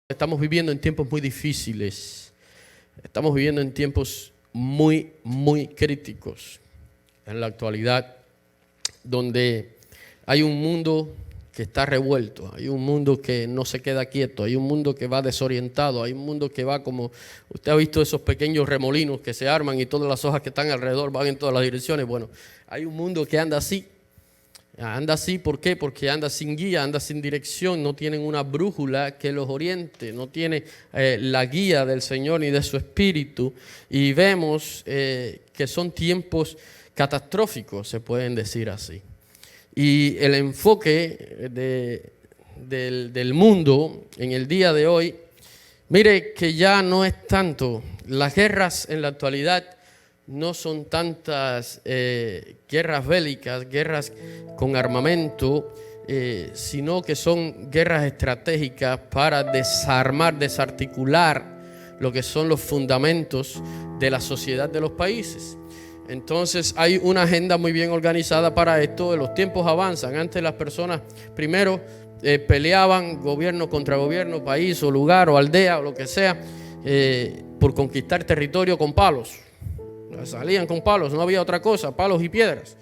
Estamos viviendo en tiempos muy difíciles. Estamos viviendo en tiempos muy críticos en la actualidad, donde hay un mundo que está revuelto, hay un mundo que no se queda quieto, hay un mundo que va desorientado, hay un mundo que va como, usted ha visto esos pequeños remolinos que se arman y todas las hojas que están alrededor van en todas las direcciones. Bueno, hay un mundo que anda así. Anda así, ¿por qué? Porque anda sin guía, anda sin dirección, no tienen una brújula que los oriente, no tiene la guía del Señor ni de su Espíritu. Y vemos que son tiempos catastróficos, se pueden decir así. Y el enfoque del mundo en el día de hoy, mire que ya no es tanto, las guerras en la actualidad no son tantas guerras bélicas, guerras con armamento, sino que son guerras estratégicas para desarmar, desarticular lo que son los fundamentos de la sociedad de los países. Entonces hay una agenda muy bien organizada para esto. Los tiempos avanzan. Antes las personas primero peleaban gobierno contra gobierno, país o lugar o aldea o lo que sea, por conquistar territorio con palos. Salían con palos, no había otra cosa, palos y piedras.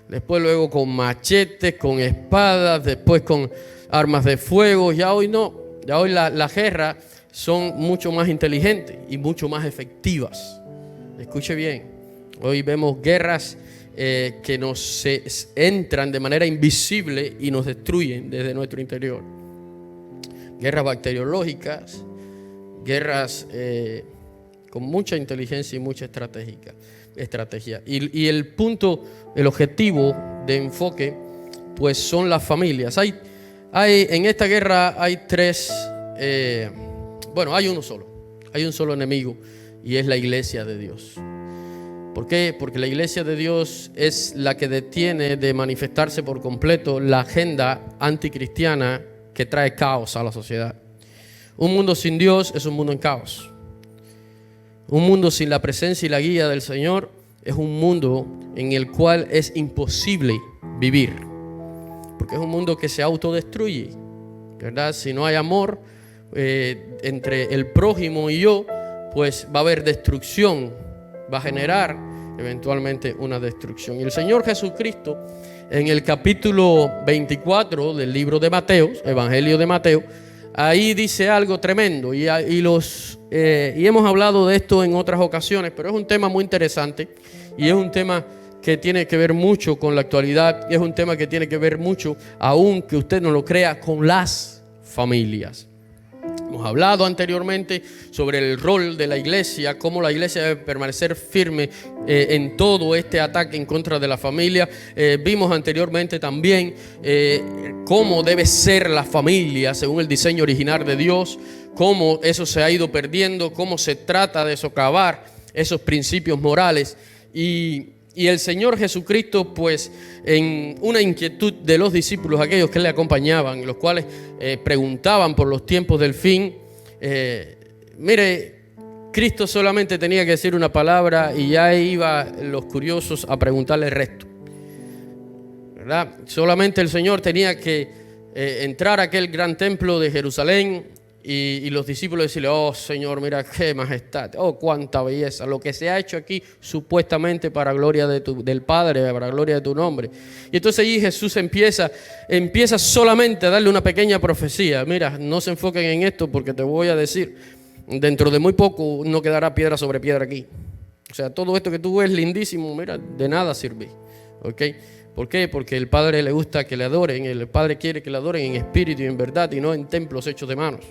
Después luego con machetes, con espadas, después con armas de fuego. Ya hoy no, ya hoy las guerras son mucho más inteligentes y mucho más efectivas. Escuche bien, hoy vemos guerras que nos entran de manera invisible y nos destruyen desde nuestro interior. Guerras bacteriológicas, guerras con mucha inteligencia y mucha estrategia. Y el punto, el objetivo de enfoque, pues son las familias. En esta guerra hay hay uno solo. Hay un solo enemigo y es la iglesia de Dios. ¿Por qué? Porque la iglesia de Dios es la que detiene de manifestarse por completo la agenda anticristiana que trae caos a la sociedad. Un mundo sin Dios es un mundo en caos. Un mundo sin la presencia y la guía del Señor es un mundo en el cual es imposible vivir, porque es un mundo que se autodestruye, ¿verdad? Si no hay amor entre el prójimo y yo, pues va a haber destrucción, va a generar eventualmente una destrucción. Y el Señor Jesucristo, en el capítulo 24 del libro de Mateo, Evangelio de Mateo, ahí dice algo tremendo y hemos hablado de esto en otras ocasiones, pero es un tema muy interesante y es un tema que tiene que ver mucho con la actualidad, y es un tema que tiene que ver mucho, aunque usted no lo crea, con las familias. Hemos hablado anteriormente sobre el rol de la iglesia, cómo la iglesia debe permanecer firme en todo este ataque en contra de la familia. Vimos anteriormente también cómo debe ser la familia según el diseño original de Dios, cómo eso se ha ido perdiendo, cómo se trata de socavar esos principios morales. Y el Señor Jesucristo, pues, en una inquietud de los discípulos, aquellos que le acompañaban, los cuales preguntaban por los tiempos del fin, Cristo solamente tenía que decir una palabra y ya iban los curiosos a preguntarle el resto, ¿verdad? Solamente el Señor tenía que entrar a aquel gran templo de Jerusalén y los discípulos decirle: oh Señor, mira qué majestad, oh cuánta belleza, lo que se ha hecho aquí supuestamente para gloria del Padre, para gloria de tu nombre. Y entonces allí Jesús empieza solamente a darle una pequeña profecía. Mira, no se enfoquen en esto porque te voy a decir, dentro de muy poco no quedará piedra sobre piedra aquí. O sea, todo esto que tú ves lindísimo, mira, de nada sirve, ¿ok? ¿Por qué? Porque el Padre le gusta que le adoren, el Padre quiere que le adoren en espíritu y en verdad y no en templos hechos de manos.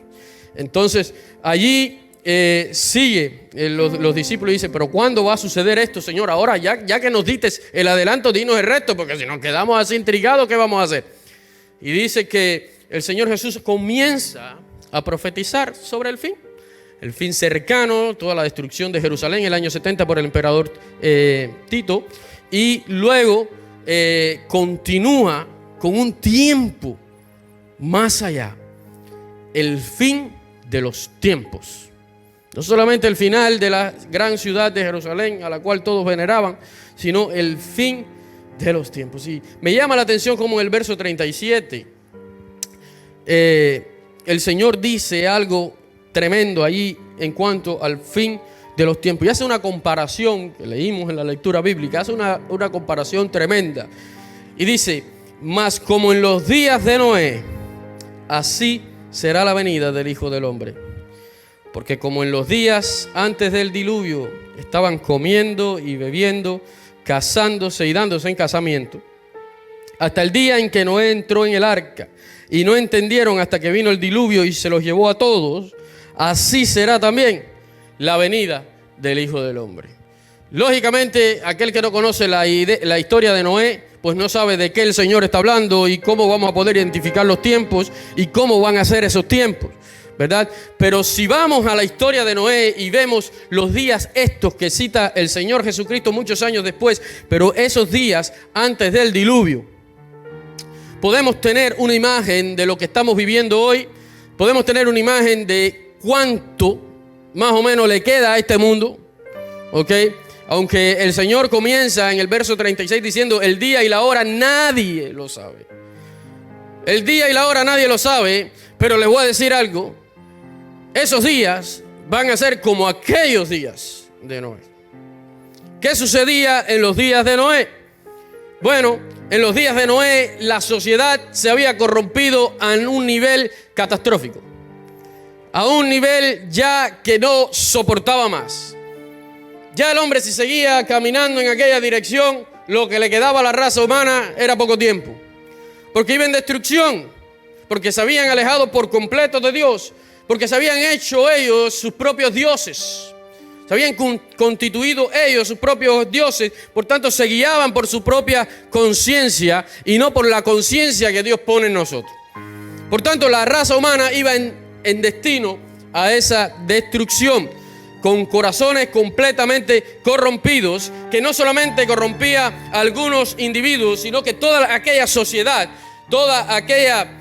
Entonces allí los discípulos dicen: pero ¿cuándo va a suceder esto, Señor? Ahora ya que nos diste el adelanto, dinos el resto, porque si nos quedamos así intrigados, ¿qué vamos a hacer? Y dice que el Señor Jesús comienza a profetizar sobre el fin cercano, toda la destrucción de Jerusalén en el año 70 por el emperador Tito, y luego continúa con un tiempo más allá, el fin de los tiempos. No solamente el final de la gran ciudad de Jerusalén a la cual todos veneraban, sino el fin de los tiempos. Y me llama la atención como en el verso 37 el Señor dice algo tremendo allí en cuanto al fin de los tiempos. Y hace una comparación, que leímos en la lectura bíblica, hace una comparación tremenda. Y dice, mas como en los días de Noé, así será la venida del Hijo del Hombre. Porque como en los días antes del diluvio estaban comiendo y bebiendo, casándose y dándose en casamiento, hasta el día en que Noé entró en el arca, y no entendieron hasta que vino el diluvio y se los llevó a todos, así será también la venida del Hijo del Hombre. Lógicamente, aquel que no conoce la historia de Noé, pues no sabe de qué el Señor está hablando y cómo vamos a poder identificar los tiempos y cómo van a ser esos tiempos, ¿verdad? Pero si vamos a la historia de Noé y vemos los días estos que cita el Señor Jesucristo muchos años después, pero esos días antes del diluvio, podemos tener una imagen de lo que estamos viviendo hoy, podemos tener una imagen de cuánto más o menos le queda a este mundo, ¿ok? Aunque el Señor comienza en el verso 36 diciendo, el día y la hora nadie lo sabe. El día y la hora nadie lo sabe, pero les voy a decir algo, esos días van a ser como aquellos días de Noé. ¿Qué sucedía en los días de Noé? Bueno, en los días de Noé la sociedad se había corrompido a un nivel catastrófico, a un nivel ya que no soportaba más. Ya el hombre, si seguía caminando en aquella dirección, lo que le quedaba a la raza humana era poco tiempo, porque iba en destrucción, porque se habían alejado por completo de Dios, porque se habían hecho ellos sus propios dioses. Se habían constituido ellos sus propios dioses, por tanto se guiaban por su propia conciencia y no por la conciencia que Dios pone en nosotros. Por tanto, la raza humana iba en destino a esa destrucción, con corazones completamente corrompidos, que no solamente corrompía a algunos individuos, sino que toda aquella sociedad, toda aquella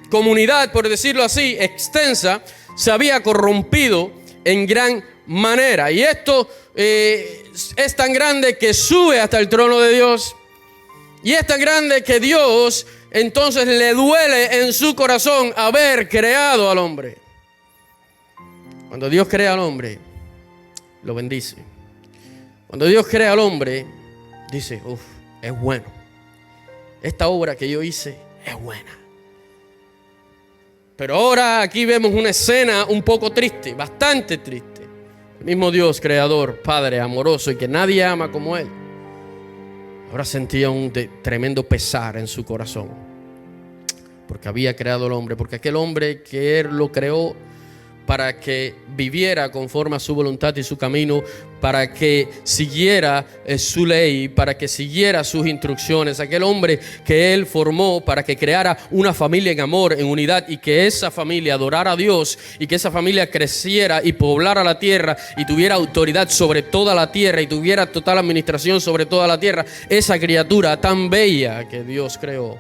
comunidad, por decirlo así, extensa, se había corrompido en gran manera. Y esto es tan grande que sube hasta el trono de Dios. Y es tan grande que Dios entonces le duele en su corazón haber creado al hombre. Cuando Dios crea al hombre, lo bendice. Cuando Dios crea al hombre, dice, es bueno. Esta obra que yo hice es buena. Pero ahora aquí vemos una escena un poco triste, bastante triste. El mismo Dios, creador, Padre, amoroso y que nadie ama como Él, ahora sentía un tremendo pesar en su corazón, porque había creado al hombre, porque aquel hombre que Él lo creó para que viviera conforme a su voluntad y su camino, para que siguiera su ley, para que siguiera sus instrucciones. Aquel hombre que Él formó para que creara una familia en amor, en unidad, y que esa familia adorara a Dios, y que esa familia creciera y poblara la tierra, y tuviera autoridad sobre toda la tierra, y tuviera total administración sobre toda la tierra. Esa criatura tan bella que Dios creó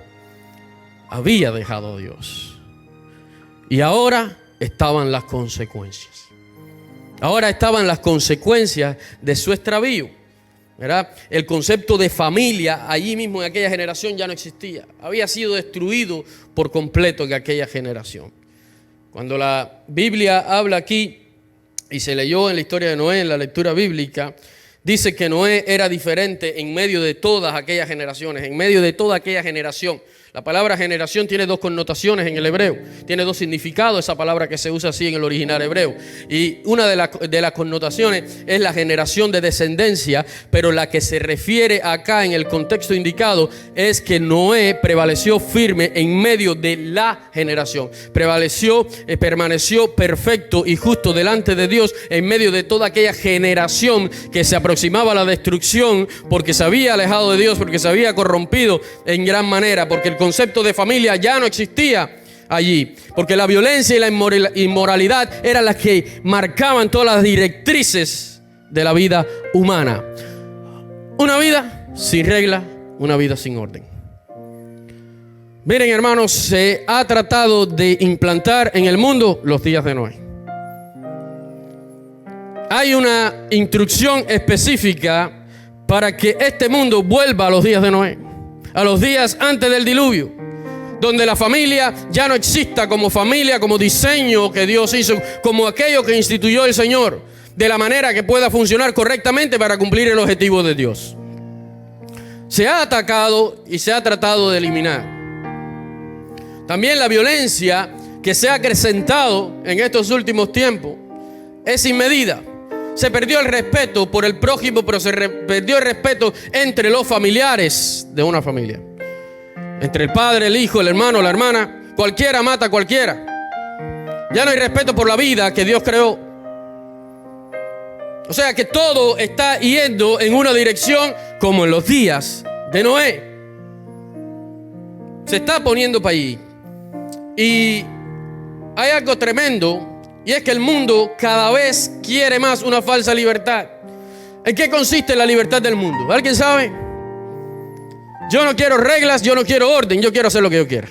había dejado a Dios. Y ahora estaban las consecuencias. Ahora estaban las consecuencias de su extravío, ¿verdad? El concepto de familia allí mismo en aquella generación ya no existía. Había sido destruido por completo en aquella generación. Cuando la Biblia habla aquí, y se leyó en la historia de Noé, en la lectura bíblica, dice que Noé era diferente en medio de todas aquellas generaciones, en medio de toda aquella generación. La palabra generación tiene dos connotaciones en el hebreo, tiene dos significados esa palabra que se usa así en el original hebreo. Y una de las connotaciones es la generación de descendencia, pero la que se refiere acá en el contexto indicado es que Noé prevaleció firme en medio de la generación. Permaneció perfecto y justo delante de Dios en medio de toda aquella generación que se aproximaba a la destrucción porque se había alejado de Dios, porque se había corrompido en gran manera, porque el concepto de familia ya no existía allí, porque la violencia y la inmoralidad eran las que marcaban todas las directrices de la vida humana. Una vida sin regla, una vida sin orden. Miren, hermanos, se ha tratado de implantar en el mundo los días de Noé. Hay una instrucción específica para que este mundo vuelva a los días de Noé, a los días antes del diluvio. donde la familia ya no exista como familia, como diseño que Dios hizo, como aquello que instituyó el Señor, de la manera que pueda funcionar correctamente para cumplir el objetivo de Dios. Se ha atacado y se ha tratado de eliminar. También la violencia que se ha acrecentado en estos últimos tiempos es sin medida. Se perdió el respeto por el prójimo, pero se perdió el respeto entre los familiares de una familia. Entre el padre, el hijo, el hermano, la hermana. Cualquiera mata a cualquiera. Ya no hay respeto por la vida que Dios creó. O sea que todo está yendo en una dirección como en los días de Noé. Se está poniendo para allí. Y hay algo tremendo, y es que el mundo cada vez quiere más una falsa libertad. ¿En qué consiste la libertad del mundo? ¿Alguien sabe? Yo no quiero reglas, yo no quiero orden, yo quiero hacer lo que yo quiera.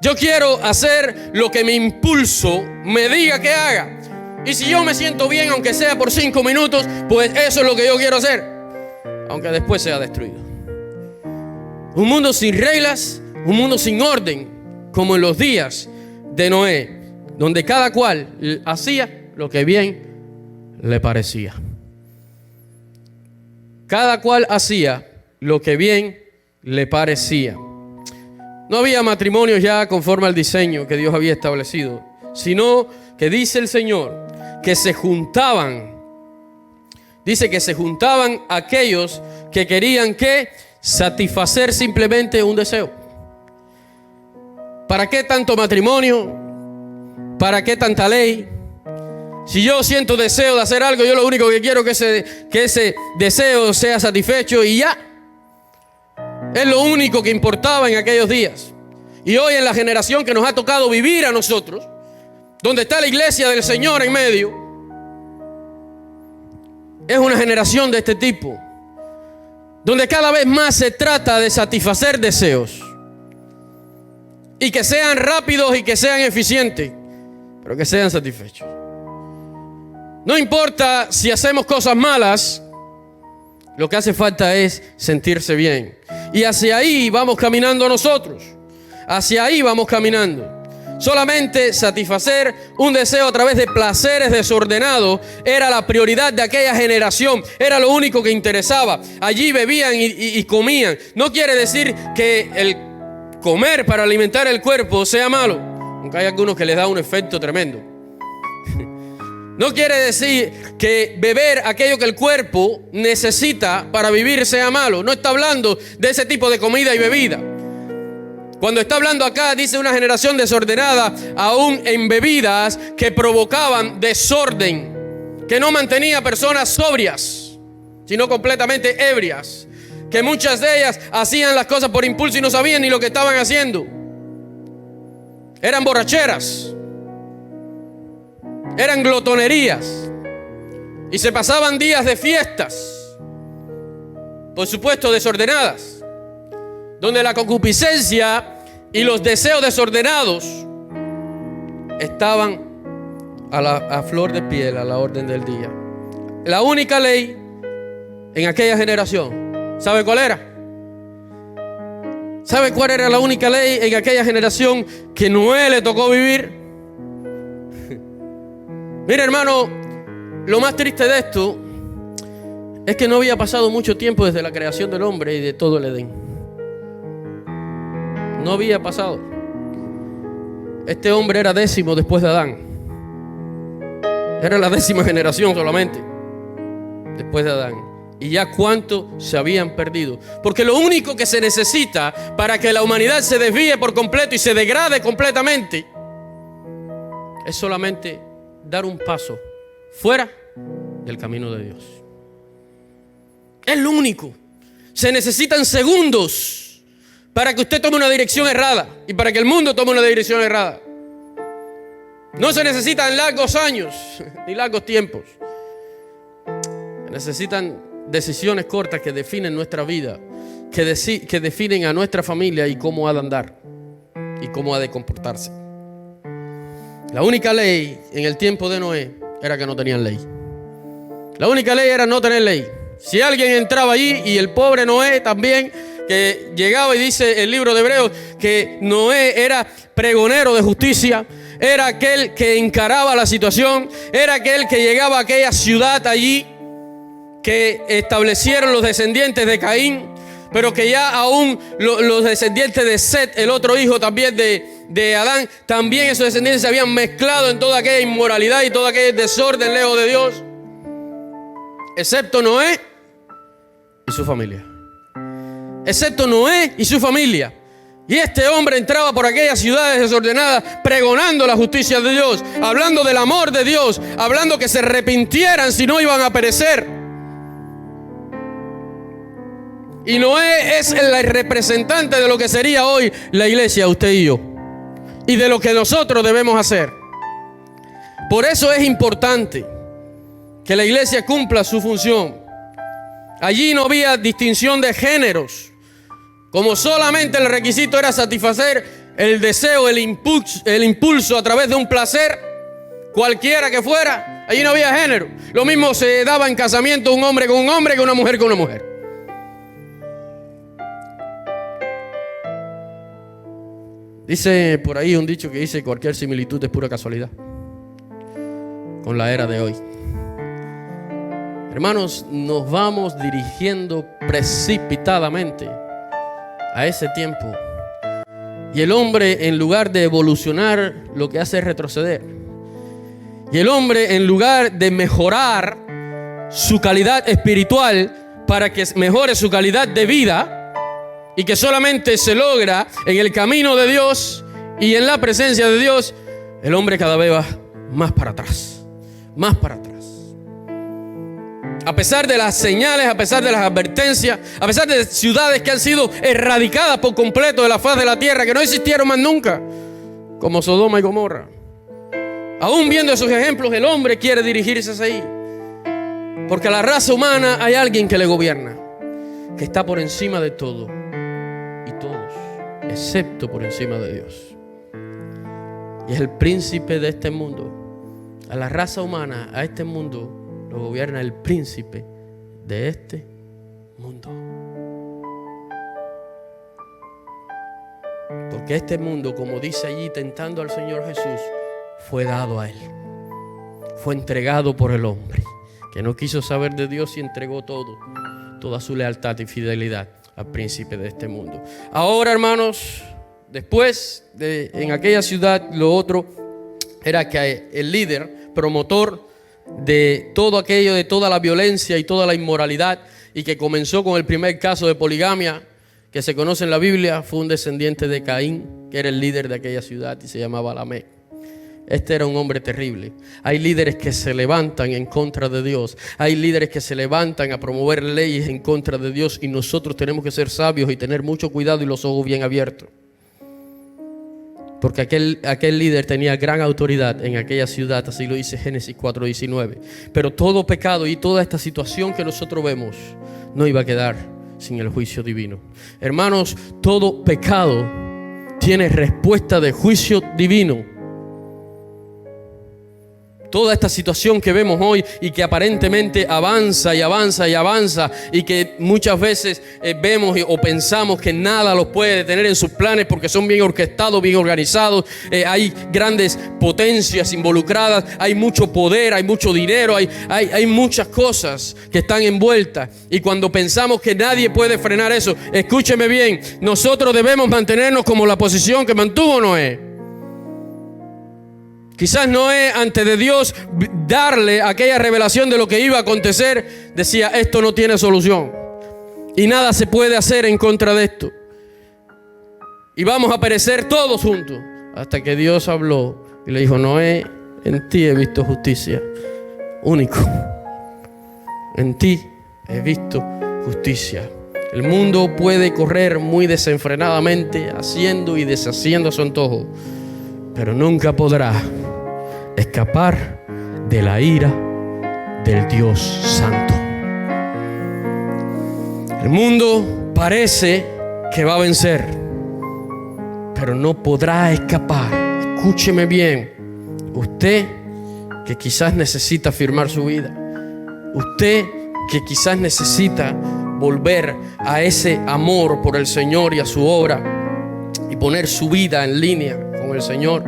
Yo quiero hacer lo que mi impulso me diga que haga. Y si yo me siento bien, aunque sea por 5 minutos, pues eso es lo que yo quiero hacer, aunque después sea destruido. Un mundo sin reglas, un mundo sin orden, como en los días de Noé, donde cada cual hacía lo que bien le parecía. Cada cual hacía lo que bien le parecía. No había matrimonios ya conforme al diseño que Dios había establecido, sino que dice el Señor que se juntaban. Dice que se juntaban aquellos que querían que satisfacer simplemente un deseo. ¿Para qué tanto matrimonio? ¿Para qué tanta ley? Si yo siento deseo de hacer algo, yo lo único que quiero es que ese deseo sea satisfecho y ya. Es lo único que importaba en aquellos días. Y hoy en la generación que nos ha tocado vivir a nosotros, donde está la iglesia del Señor en medio, es una generación de este tipo, donde cada vez más se trata de satisfacer deseos y que sean rápidos y que sean eficientes, pero que sean satisfechos. No importa si hacemos cosas malas, lo que hace falta es sentirse bien. Y hacia ahí vamos caminando nosotros. Hacia ahí vamos caminando. Solamente satisfacer un deseo a través de placeres desordenados era la prioridad de aquella generación. Era lo único que interesaba. Allí bebían y comían. No quiere decir que el comer para alimentar el cuerpo sea malo, aunque hay algunos que les da un efecto tremendo. No quiere decir que beber aquello que el cuerpo necesita para vivir sea malo. No está hablando de ese tipo de comida y bebida. Cuando está hablando acá, dice una generación desordenada, aún en bebidas que provocaban desorden, que no mantenía personas sobrias, sino completamente ebrias, que muchas de ellas hacían las cosas por impulso y no sabían ni lo que estaban haciendo. Eran borracheras. Eran glotonerías y se pasaban días de fiestas, por supuesto desordenadas, donde la concupiscencia y los deseos desordenados estaban a flor de piel, a la orden del día. La única ley en aquella generación, ¿sabe cuál era? ¿Sabe cuál era la única ley en aquella generación que Noé le tocó vivir? Mira, hermano, lo más triste de esto es que no había pasado mucho tiempo desde la creación del hombre y de todo el Edén. No había pasado. Este hombre era 10º después de Adán. Era la 10ª generación solamente después de Adán. Y ya cuánto se habían perdido. Porque lo único que se necesita para que la humanidad se desvíe por completo y se degrade completamente es solamente dar un paso fuera del camino de Dios. Es lo único. Se necesitan segundos para que usted tome una dirección errada y para que el mundo tome una dirección errada. No se necesitan largos años ni largos tiempos. Se necesitan decisiones cortas que definen nuestra vida, que definen a nuestra familia y cómo ha de andar y cómo ha de comportarse. La única ley en el tiempo de Noé era que no tenían ley. La única ley era no tener ley. Si alguien entraba allí, y el pobre Noé también, que llegaba, y dice el libro de Hebreos que Noé era pregonero de justicia, era aquel que encaraba la situación, era aquel que llegaba a aquella ciudad allí que establecieron los descendientes de Caín, pero que ya aún los descendientes de Set, el otro hijo también de Adán, también esos descendientes se habían mezclado en toda aquella inmoralidad y todo aquel desorden lejos de Dios, excepto Noé y su familia. Excepto Noé y su familia. Y este hombre entraba por aquellas ciudades desordenadas pregonando la justicia de Dios, hablando del amor de Dios, hablando que se arrepintieran si no iban a perecer. Y Noé es el representante de lo que sería hoy la iglesia, usted y yo, y de lo que nosotros debemos hacer. Por eso es importante que la iglesia cumpla su función. Allí no había distinción de géneros. Como solamente el requisito era satisfacer el deseo, el impulso a través de un placer, cualquiera que fuera, allí no había género. Lo mismo se daba en casamiento un hombre con un hombre que una mujer con una mujer. Dice por ahí un dicho que dice: cualquier similitud es pura casualidad. Con la era de hoy, hermanos, nos vamos dirigiendo precipitadamente a ese tiempo. Y el hombre, en lugar de evolucionar, lo que hace es retroceder. Y el hombre, en lugar de mejorar su calidad espiritual para que mejore su calidad de vida, y que solamente se logra en el camino de Dios y en la presencia de Dios, el hombre cada vez va más para atrás, más para atrás. A pesar de las señales, a pesar de las advertencias, a pesar de ciudades que han sido erradicadas por completo de la faz de la tierra, que no existieron más nunca, como Sodoma y Gomorra. Aún viendo esos ejemplos, el hombre quiere dirigirse hacia ahí. Porque a la raza humana hay alguien que le gobierna, que está por encima de todo y todos, excepto por encima de Dios. Y es el príncipe de este mundo. A la raza humana, a este mundo, lo gobierna el príncipe de este mundo. Porque este mundo, como dice allí, tentando al Señor Jesús, fue dado a Él. Fue entregado por el hombre, que no quiso saber de Dios y entregó toda su lealtad y fidelidad al príncipe de este mundo. Ahora, hermanos, después en aquella ciudad, lo otro era que el líder, promotor de todo aquello, de toda la violencia y toda la inmoralidad, y que comenzó con el primer caso de poligamia que se conoce en la Biblia, fue un descendiente de Caín, que era el líder de aquella ciudad y se llamaba Lamec. Este era un hombre terrible. Hay líderes que se levantan en contra de Dios. Hay líderes que se levantan a promover leyes en contra de Dios, y nosotros tenemos que ser sabios y tener mucho cuidado y los ojos bien abiertos. Porque aquel líder tenía gran autoridad en aquella ciudad, así lo dice Génesis 4:19. Pero todo pecado y toda esta situación que nosotros vemos no iba a quedar sin el juicio divino. Hermanos, todo pecado tiene respuesta de juicio divino. Toda esta situación que vemos hoy y que aparentemente avanza y avanza y avanza, y que muchas veces vemos o pensamos que nada los puede detener en sus planes porque son bien orquestados, bien organizados, hay grandes potencias involucradas, hay mucho poder, hay mucho dinero, hay muchas cosas que están envueltas, y cuando pensamos que nadie puede frenar eso, escúcheme bien, nosotros debemos mantenernos como la posición que mantuvo Noé. Quizás Noé, ante de Dios darle aquella revelación de lo que iba a acontecer, decía: esto no tiene solución y nada se puede hacer en contra de esto, y vamos a perecer todos juntos. Hasta que Dios habló y le dijo: Noé, en ti he visto justicia, único, en ti he visto justicia. El mundo puede correr muy desenfrenadamente, haciendo y deshaciendo a su antojo, pero nunca podrá escapar de la ira del Dios Santo. El mundo parece que va a vencer, pero no podrá escapar. Escúcheme bien, usted que quizás necesita afirmar su vida, usted que quizás necesita volver a ese amor por el Señor y a su obra y poner su vida en línea con el Señor,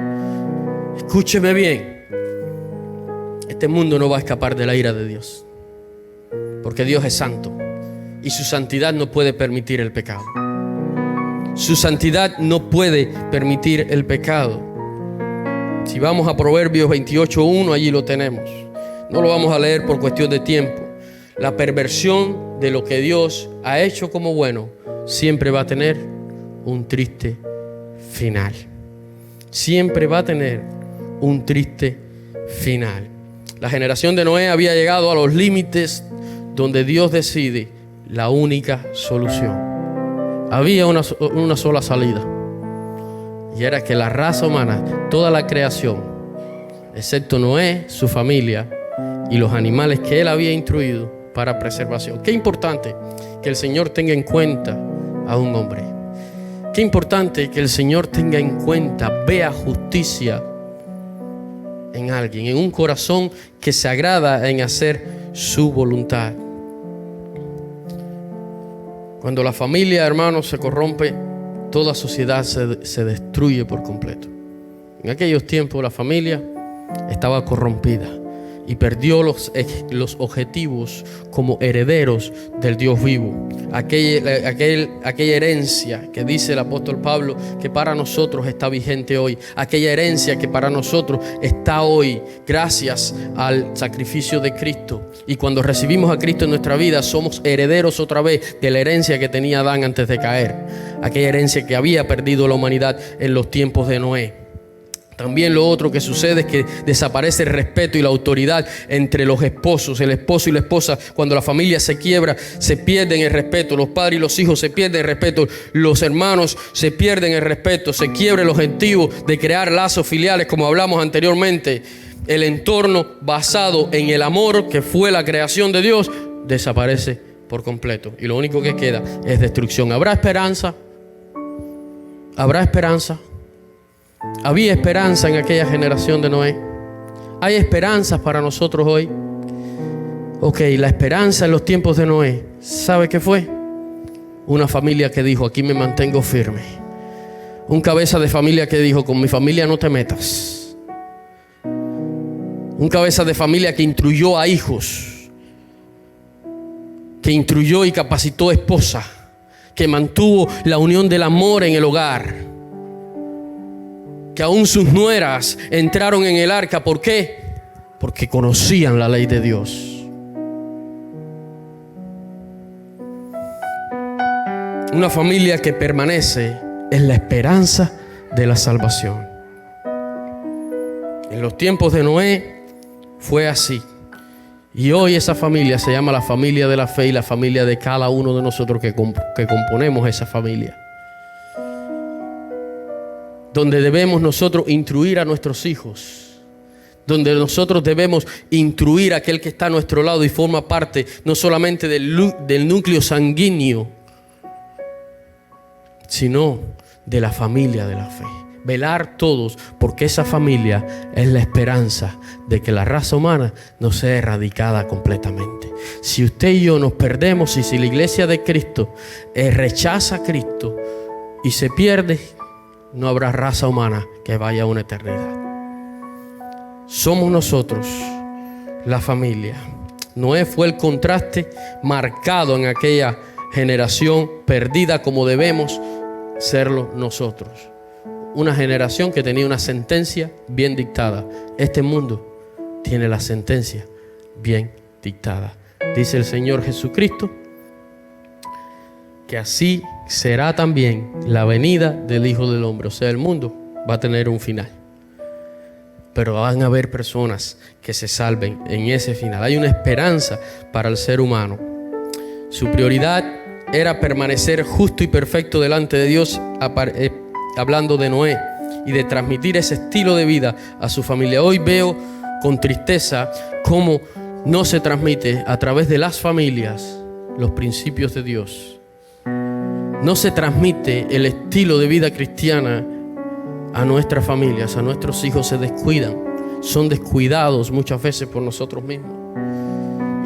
escúcheme bien, este mundo no va a escapar de la ira de Dios, porque Dios es santo y su santidad no puede permitir el pecado. Su santidad no puede permitir el pecado. Si vamos a Proverbios 28:1, allí lo tenemos. No lo vamos a leer por cuestión de tiempo. La perversión de lo que Dios ha hecho como bueno siempre va a tener un triste final. Siempre va a tener un triste final. La generación de Noé había llegado a los límites donde Dios decide la única solución. Había una sola salida, y era que la raza humana, toda la creación, excepto Noé, su familia y los animales que él había instruido para preservación. Qué importante que el Señor tenga en cuenta a un hombre. Qué importante que el Señor tenga en cuenta, vea justicia en alguien, en un corazón que se agrada en hacer su voluntad. Cuando la familia, hermanos, se corrompe, toda sociedad se destruye por completo. En aquellos tiempos la familia estaba corrompida y perdió los objetivos como herederos del Dios vivo. Aquella herencia que dice el apóstol Pablo que para nosotros está vigente hoy. Aquella herencia que para nosotros está hoy gracias al sacrificio de Cristo. Y cuando recibimos a Cristo en nuestra vida, somos herederos otra vez de la herencia que tenía Adán antes de caer. Aquella herencia que había perdido la humanidad en los tiempos de Noé. También lo otro que sucede es que desaparece el respeto y la autoridad entre los esposos, el esposo y la esposa. Cuando la familia se quiebra, se pierden el respeto. Los padres y los hijos se pierden el respeto. Los hermanos se pierden el respeto. Se quiebra el objetivo de crear lazos filiales, como hablamos anteriormente. El entorno basado en el amor, que fue la creación de Dios, desaparece por completo. Y lo único que queda es destrucción. ¿Habrá esperanza? ¿Habrá esperanza? Había esperanza en aquella generación de Noé. ¿Hay esperanzas para nosotros hoy? Ok, la esperanza en los tiempos de Noé, ¿sabe qué fue? Una familia que dijo: aquí me mantengo firme. Un cabeza de familia que dijo: con mi familia no te metas. Un cabeza de familia que instruyó a hijos, que instruyó y capacitó esposa, que mantuvo la unión del amor en el hogar, que aún sus nueras entraron en el arca. ¿Por qué? Porque conocían la ley de Dios. Una familia que permanece en la esperanza de la salvación. En los tiempos de Noé fue así. Y hoy esa familia se llama la familia de la fe y la familia de cada uno de nosotros que componemos esa familia. Donde debemos nosotros instruir a nuestros hijos, donde nosotros debemos instruir a aquel que está a nuestro lado y forma parte no solamente del núcleo sanguíneo, sino de la familia de la fe. Velar todos, porque esa familia es la esperanza de que la raza humana no sea erradicada completamente. Si usted y yo nos perdemos y si la iglesia de Cristo rechaza a Cristo y se pierde, no habrá raza humana que vaya a una eternidad. Somos nosotros la familia. Noé fue el contraste marcado en aquella generación perdida, como debemos serlo nosotros. Una generación que tenía una sentencia bien dictada. Este mundo tiene la sentencia bien dictada. Dice el Señor Jesucristo que así será también la venida del Hijo del Hombre. O sea, el mundo va a tener un final, pero van a haber personas que se salven en ese final. Hay una esperanza para el ser humano. Su prioridad era permanecer justo y perfecto delante de Dios, hablando de Noé, y de transmitir ese estilo de vida a su familia. Hoy veo con tristeza cómo no se transmite a través de las familias los principios de Dios. No se transmite el estilo de vida cristiana a nuestras familias, a nuestros hijos. Se descuidan, son descuidados muchas veces por nosotros mismos.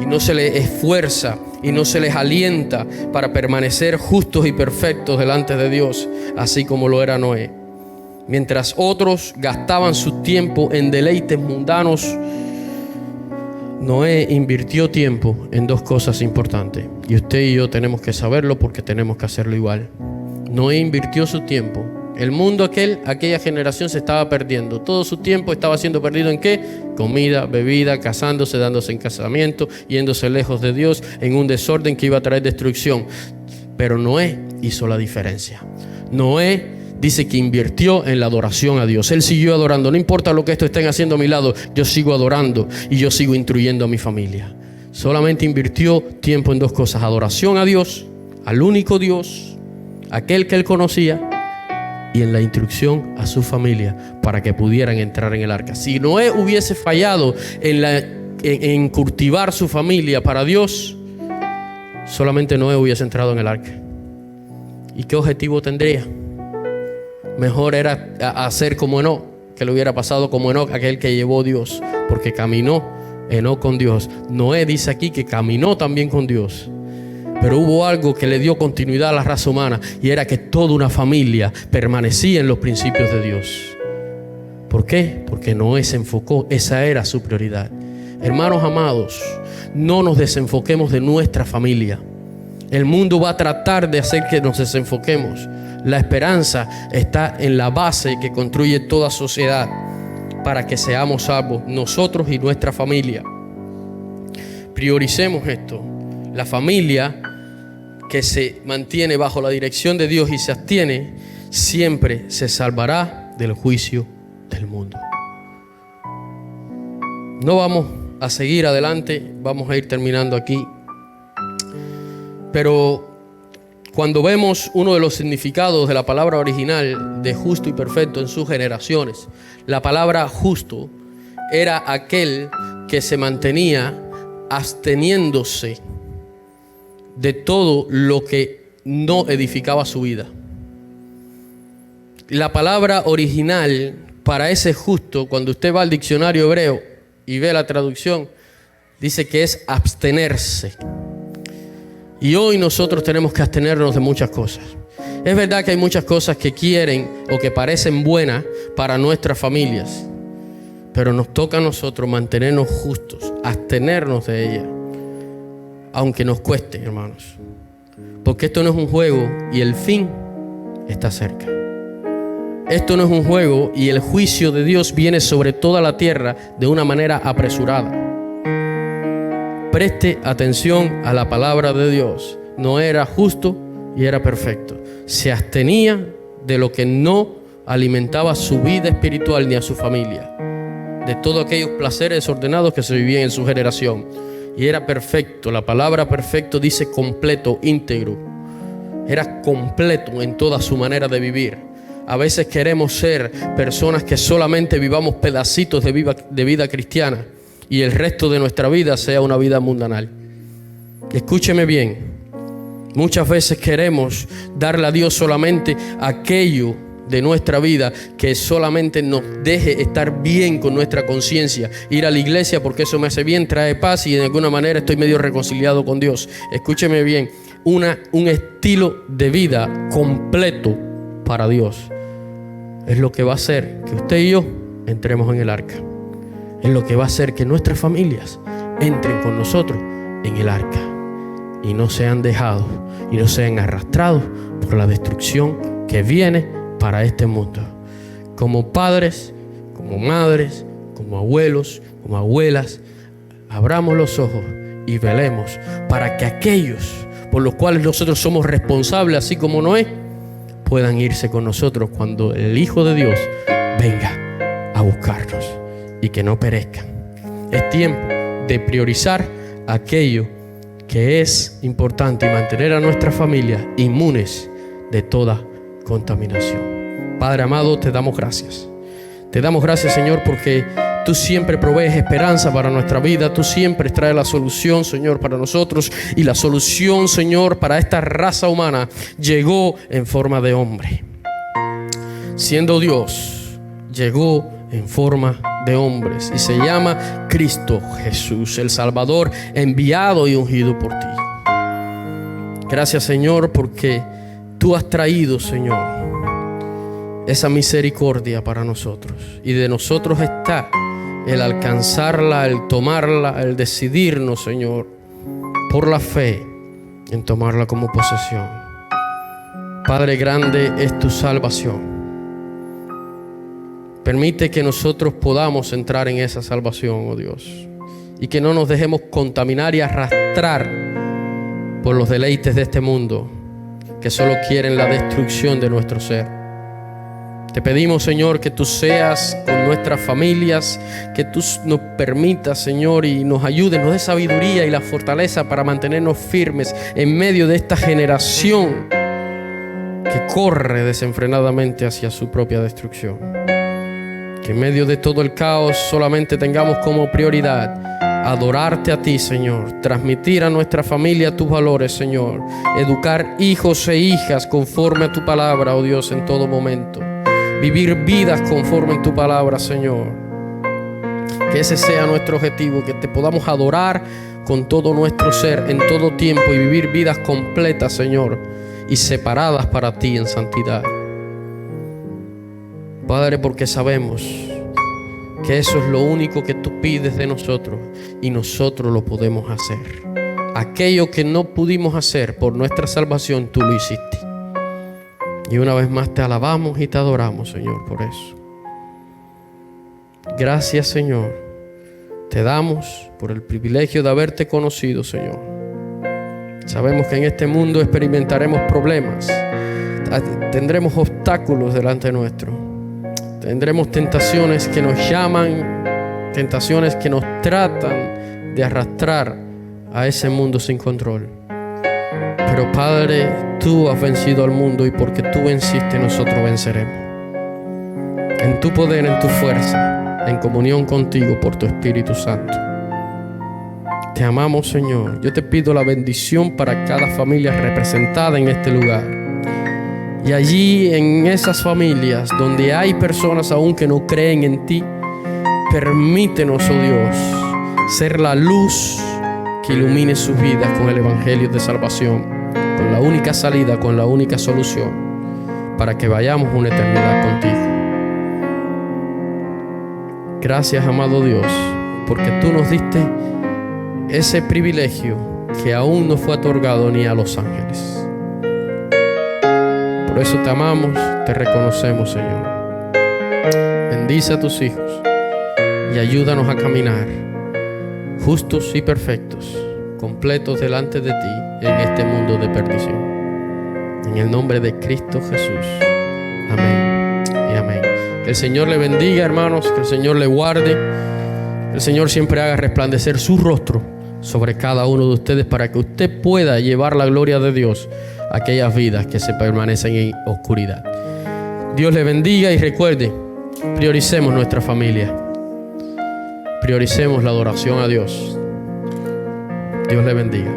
y no se les esfuerza y no se les alienta para permanecer justos y perfectos delante de Dios, así como lo era Noé. Mientras otros gastaban su tiempo en deleites mundanos, Noé invirtió tiempo en dos cosas importantes. Y usted y yo tenemos que saberlo porque tenemos que hacerlo igual. Noé invirtió su tiempo. El mundo aquella generación se estaba perdiendo. Todo su tiempo estaba siendo perdido ¿en qué? Comida, bebida, casándose, dándose en casamiento, yéndose lejos de Dios, en un desorden que iba a traer destrucción. Pero Noé hizo la diferencia. Noé dice que invirtió en la adoración a Dios. Él siguió adorando. No importa lo que estos estén haciendo a mi lado, yo sigo adorando y yo sigo instruyendo a mi familia. Solamente invirtió tiempo en dos cosas: adoración a Dios, al único Dios, aquel que él conocía, y en la instrucción a su familia para que pudieran entrar en el arca. Si Noé hubiese fallado en cultivar su familia para Dios, solamente Noé hubiese entrado en el arca. ¿Y qué objetivo tendría? Mejor era hacer como Enoc, que le hubiera pasado como Enoc, aquel que llevó Dios, porque caminó Enoc con Dios. Noé dice aquí que caminó también con Dios, pero hubo algo que le dio continuidad a la raza humana, y era que toda una familia permanecía en los principios de Dios. ¿Por qué? Porque Noé se enfocó, esa era su prioridad. Hermanos amados, no nos desenfoquemos de nuestra familia. El mundo va a tratar de hacer que nos desenfoquemos. La esperanza está en la base que construye toda sociedad para que seamos salvos, nosotros y nuestra familia. Prioricemos esto. La familia que se mantiene bajo la dirección de Dios y se abstiene, siempre se salvará del juicio del mundo. No vamos a seguir adelante, vamos a ir terminando aquí. Pero cuando vemos uno de los significados de la palabra original de justo y perfecto en sus generaciones, la palabra justo era aquel que se mantenía absteniéndose de todo lo que no edificaba su vida. La palabra original para ese justo, cuando usted va al diccionario hebreo y ve la traducción, dice que es abstenerse. Y hoy nosotros tenemos que abstenernos de muchas cosas. Es verdad que hay muchas cosas que quieren o que parecen buenas para nuestras familias, pero nos toca a nosotros mantenernos justos, abstenernos de ellas, aunque nos cueste, hermanos. Porque esto no es un juego y el fin está cerca. Esto no es un juego y el juicio de Dios viene sobre toda la tierra de una manera apresurada. Preste atención a la palabra de Dios. No era justo y era perfecto. Se abstenía de lo que no alimentaba su vida espiritual ni a su familia, de todos aquellos placeres desordenados que se vivían en su generación. Y era perfecto. La palabra perfecto dice completo, íntegro. Era completo en toda su manera de vivir. A veces queremos ser personas que solamente vivamos pedacitos de vida cristiana y el resto de nuestra vida sea una vida mundanal. Escúcheme bien. Muchas veces queremos darle a Dios solamente aquello de nuestra vida que solamente nos deje estar bien con nuestra conciencia. Ir a la iglesia porque eso me hace bien, trae paz y de alguna manera estoy medio reconciliado con Dios. Escúcheme bien. Un estilo de vida completo para Dios es lo que va a hacer que usted y yo entremos en el arca. Es lo que va a hacer que nuestras familias entren con nosotros en el arca y no sean dejados y no sean arrastrados por la destrucción que viene para este mundo. Como padres, como madres, como abuelos, como abuelas, abramos los ojos y velemos para que aquellos por los cuales nosotros somos responsables, así como Noé, puedan irse con nosotros cuando el Hijo de Dios venga a buscarnos y que no perezcan. Es tiempo de priorizar aquello que es importante y mantener a nuestra familia inmunes de toda contaminación. Padre amado, te damos gracias. Te damos gracias, Señor, porque tú siempre provees esperanza para nuestra vida. Tú siempre traes la solución, Señor, para nosotros. Y la solución, Señor, para esta raza humana llegó en forma de hombre. Siendo Dios, llegó en forma de hombres y se llama Cristo Jesús, el Salvador enviado y ungido por ti. Gracias, Señor, porque tú has traído, Señor, esa misericordia para nosotros, y de nosotros está el alcanzarla, el tomarla, el decidirnos, Señor, por la fe en tomarla como posesión. Padre, grande es tu salvación. Permite que nosotros podamos entrar en esa salvación, oh Dios, y que no nos dejemos contaminar y arrastrar por los deleites de este mundo que solo quieren la destrucción de nuestro ser. Te pedimos, Señor, que tú seas con nuestras familias, que tú nos permitas, Señor, y nos ayudes, nos des sabiduría y la fortaleza para mantenernos firmes en medio de esta generación que corre desenfrenadamente hacia su propia destrucción. Que en medio de todo el caos solamente tengamos como prioridad adorarte a ti, Señor, transmitir a nuestra familia tus valores, Señor, educar hijos e hijas conforme a tu palabra, oh Dios, en todo momento, vivir vidas conforme a tu palabra, Señor. Que ese sea nuestro objetivo, que te podamos adorar con todo nuestro ser en todo tiempo y vivir vidas completas, Señor, y separadas para ti en santidad. Padre, porque sabemos que eso es lo único que tú pides de nosotros y nosotros lo podemos hacer. Aquello que no pudimos hacer por nuestra salvación, tú lo hiciste. Y una vez más te alabamos y te adoramos, Señor, por eso. Gracias, Señor. Te damos por el privilegio de haberte conocido, Señor. Sabemos que en este mundo experimentaremos problemas, tendremos obstáculos delante nuestro. Tendremos tentaciones que nos llaman, tentaciones que nos tratan de arrastrar a ese mundo sin control. Pero Padre, tú has vencido al mundo y porque tú venciste, nosotros venceremos. En tu poder, en tu fuerza, en comunión contigo por tu Espíritu Santo. Te amamos, Señor. Yo te pido la bendición para cada familia representada en este lugar. Y allí en esas familias donde hay personas aún que no creen en ti, permítenos, oh Dios, ser la luz que ilumine sus vidas con el Evangelio de salvación, con la única salida, con la única solución, para que vayamos una eternidad contigo. Gracias, amado Dios, porque tú nos diste ese privilegio que aún no fue otorgado ni a los ángeles. Por eso te amamos, te reconocemos, Señor. Bendice a tus hijos y ayúdanos a caminar justos y perfectos, completos delante de ti en este mundo de perdición. En el nombre de Cristo Jesús. Amén y amén. Que el Señor le bendiga, hermanos, que el Señor le guarde, que el Señor siempre haga resplandecer su rostro sobre cada uno de ustedes para que usted pueda llevar la gloria de Dios a aquellas vidas que se permanecen en oscuridad. Dios le bendiga y recuerde, prioricemos nuestra familia, prioricemos la adoración a Dios. Dios le bendiga.